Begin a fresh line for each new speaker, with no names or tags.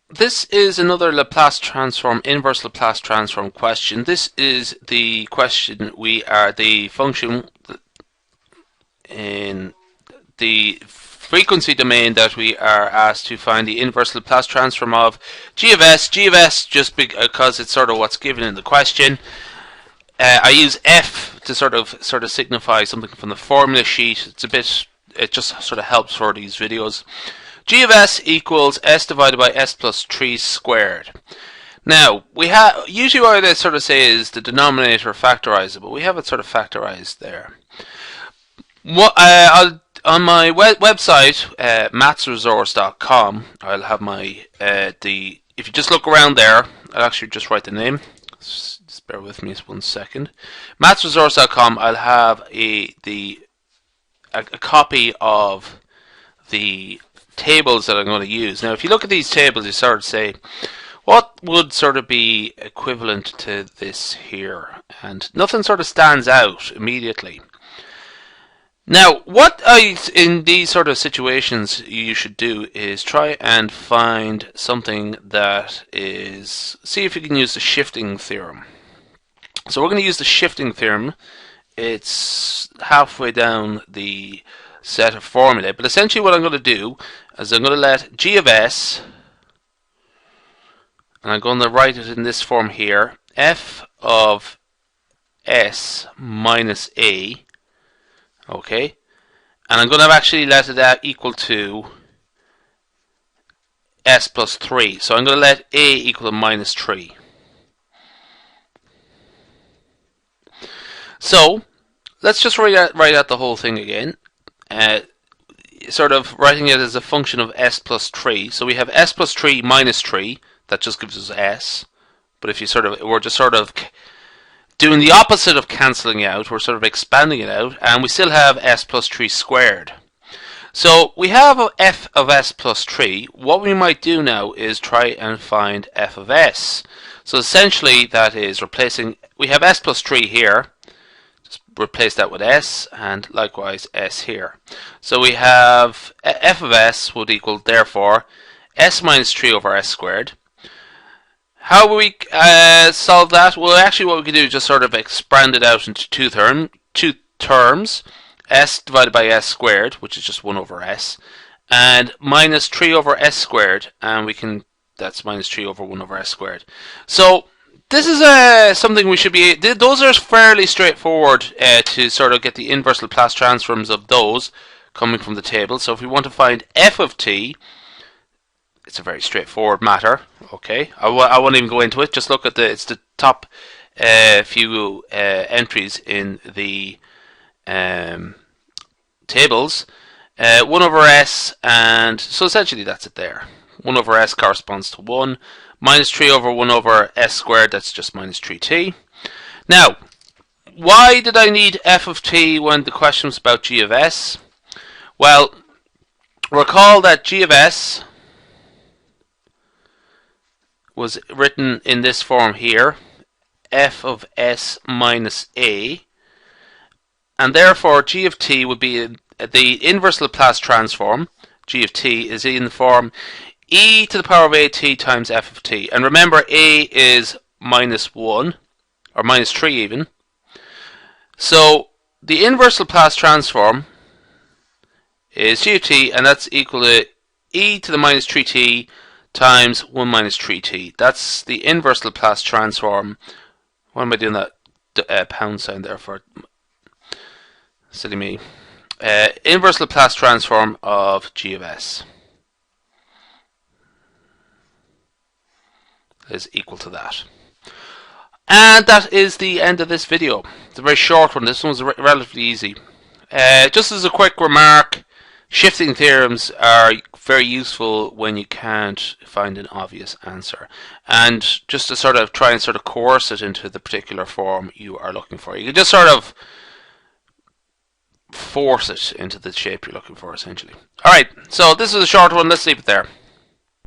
This is another Laplace transform, inverse Laplace transform question. This is the question the function in the frequency domain that we are asked to find the inverse Laplace transform of g of s. G of s just because it's sort of what's given in the question. I use f to sort of signify something from the formula sheet. It just sort of helps for these videos. G of s equals s divided by s plus 3 squared. Now, we have usually what I sort of say is the denominator factorizable, but we have it sort of factorized there. On my website, mathsresource.com, I'll have my if you just look around there, I'll actually just write the name. Just bear with me 1 second. Mathsresource.com, I'll have a copy of the tables that I'm going to use. Now, if you look at these tables, you sort of say, what would sort of be equivalent to this here? And nothing sort of stands out immediately. Now, in these sort of situations you should do is try and find something that see if you can use the shifting theorem. So we're going to use the shifting theorem. It's halfway down the set of formulae, but essentially what I'm going to do is I'm going to let g of s, and I'm going to write it in this form here, f of s minus a, okay, and I'm going to actually let it equal to s plus 3, so I'm going to let a equal to minus 3. So let's just write out the whole thing again. Sort of writing it as a function of s plus 3. So we have s plus 3 minus 3. That just gives us s. But if we're just sort of doing the opposite of cancelling out. We're sort of expanding it out, and we still have s plus 3 squared. So we have f of s plus 3. What we might do now is try and find f of s. So essentially that is replacing. We have s plus 3 here. Replace that with s, and likewise s here. So we have f of s would equal, therefore, s minus 3 over s squared. How will we solve that? Well, actually what we can do is just sort of expand it out into two terms, s divided by s squared, which is just 1 over s, and minus 3 over s squared, and that's minus 3 over 1 over s squared. So this is something we should be. Those are fairly straightforward to sort of get the inverse Laplace transforms of those coming from the table. So if we want to find f of t, it's a very straightforward matter. Okay, I won't even go into it. Just look at it's the top few entries in the tables. 1 over s, and so essentially that's it there. 1 over s corresponds to 1. Minus 3 over 1 over s squared, that's just minus 3t. Now, why did I need f of t when the question was about g of s? Well, recall that g of s was written in this form here, f of s minus a, and therefore g of t would be the inverse Laplace transform. G of t is in the form e to the power of at times f of t. And remember, a is minus 1, or minus 3 even. So the inverse Laplace transform is g of t, and that's equal to e to the minus 3t times 1 minus 3t. That's the inverse Laplace transform. Why am I doing that pound sign there for? Silly me. Inverse Laplace transform of g of s is equal to that. And that is the end of this video. It's a very short one. This one was relatively easy. Just as a quick remark, shifting theorems are very useful when you can't find an obvious answer. And just to sort of try and sort of coerce it into the particular form you are looking for. You can just sort of force it into the shape you're looking for, essentially. Alright, so this is a short one. Let's leave it there.